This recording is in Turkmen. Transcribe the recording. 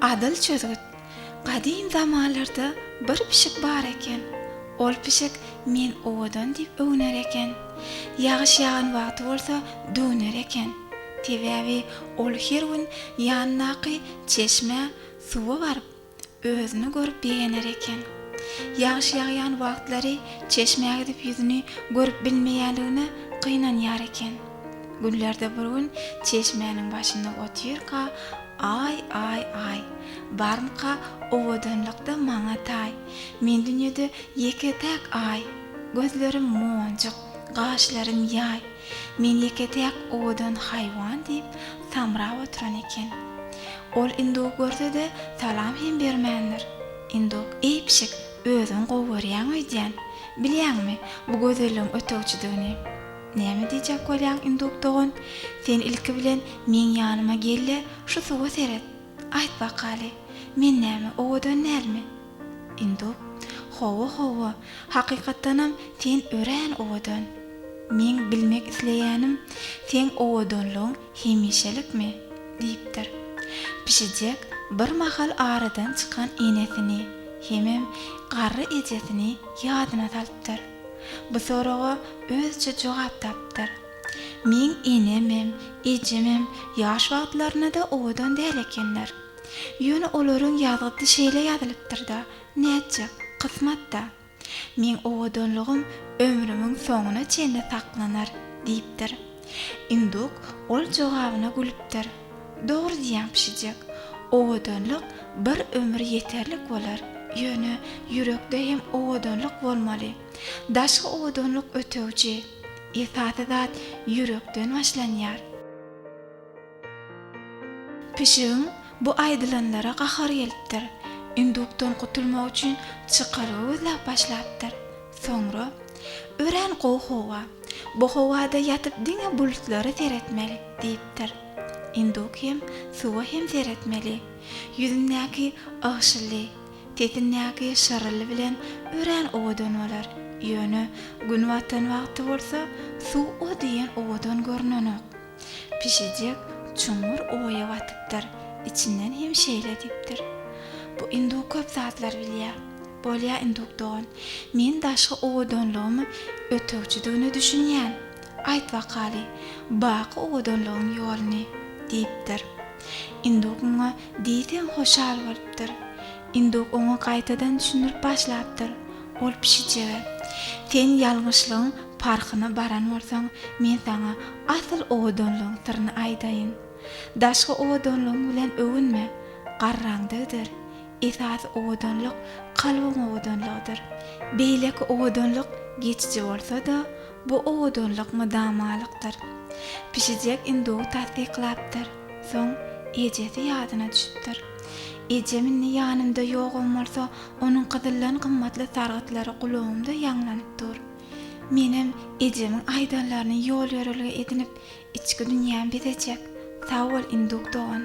Adıl çözgüt. Qadim zamanlarda bir pişik bar eken. Ol pişik men owadan dip öwner eken. Yağış yağan wagty bolsa döner eken. Tebäbi ol her gün ýanynaky çeşme suwa baryp özüni görüp beğener eken. Yağış yağyan wagtlary çeşmeye gidip yüzünü görüp bilmeýänligine gynanýar eken. Günlerde bir gün çeşmenin başynda oturýarka ay barmka owadanlykda maňa tay. Men dünýede ýeketek ay, gözlerim monjuk, gaşlarym ýay. Men ýeketek owadan haýwan diýip samrap oturan eken. Ol induk görse-de salam hem bermändir. Induk eýpşik özüň gowurýan öýdýän. Bilýärmi bu gözelligiň ötöwçidigini? Näme diýjek bolýan induk dogan? Sen ilki bilen men ýanyma gelle, şu suwa seret. Aýt bakaly, men näme owadan nälmi? Induk, howa, hakykatdanam sen ören owadan. Men bilmek isleýänim, sen owadanlygyň hemişelikmi? diýipdir. Pişijek bir mahal aradan çykan enesini, hemem garry ejesini ýadyna salypdyr. Bu soraga özçe jogap tapdyr. Men enemem, ejemem ýaş wagtlaryna da owadan däl ekenler. Ýöne olaryň ýazgypdy şeýle ýazylypdyr-da, näçe kysmatda. Men owadanlygym ömrümiň soňuna çenli saklanar diýipdir. Induk ol jogabyna gülypdir. Dogry diýen pişijek. Owadanlyk bir ömür ýeterlik bolar. Ýöne ýürekde hem owadanlyk bolmaly. Daşky owadanlyk ötöwçi. Esasy zat ýürekden başlanýar. Pişigiň bu aýdylanlara gahar gelipdir. Indukdan gutulmak üçin çykaryp özläp başlapdyr. Soňra ören gowa, bu howada ýatyp diňe bulutlary seretmeli diýipdir. Induk hem suwa hem seretmeli. Ýüzündäki aşyly, tetindäki şarly bilen ören owadan bolar. Ýöne gün watan wagty bolsa suw o diýen owadan görnenok. Pişijek çumur oýa watypdyr. İçinden hem şeýle diýipdir. Bu induk köp zatlar bilýär. Bolýa induk dogan. Men daşky owadanlygymy ötöwçidigini düşünýän. Aýt bakaly, baky owadanlygyň ýolyny diýipdir. Induk oňa diýsem hoşal bolypdyr. Induk oňa gaýtadan düşünürip başlapdyr. Ol pişijege, sen ýalňyşlygyň parkyna baran bolsaň, men saňa asyl owadanlygyň syryny aýdaýyn. Daşky owadanlygyň bilen öwünme, garraňdygydyr. Esas owadanlyk kalbyň owadanlygydyr. Beýleki owadanlyk geçici bolsa-da, bu owadanlyk mydamlykdyr. Pişijek induk tasdiklapdyr. Soň ejesi ýadyna düşüpdir. Ejemin ýanymda ýogum bolsa, onuň gyzyllan gymmatly sargytlary gulagymda ýanglanypdyr. Menem ejemiň aýdanlaryny ýol ýörelge edinip içki dünýäm bezejek. Sag bol induk dogan.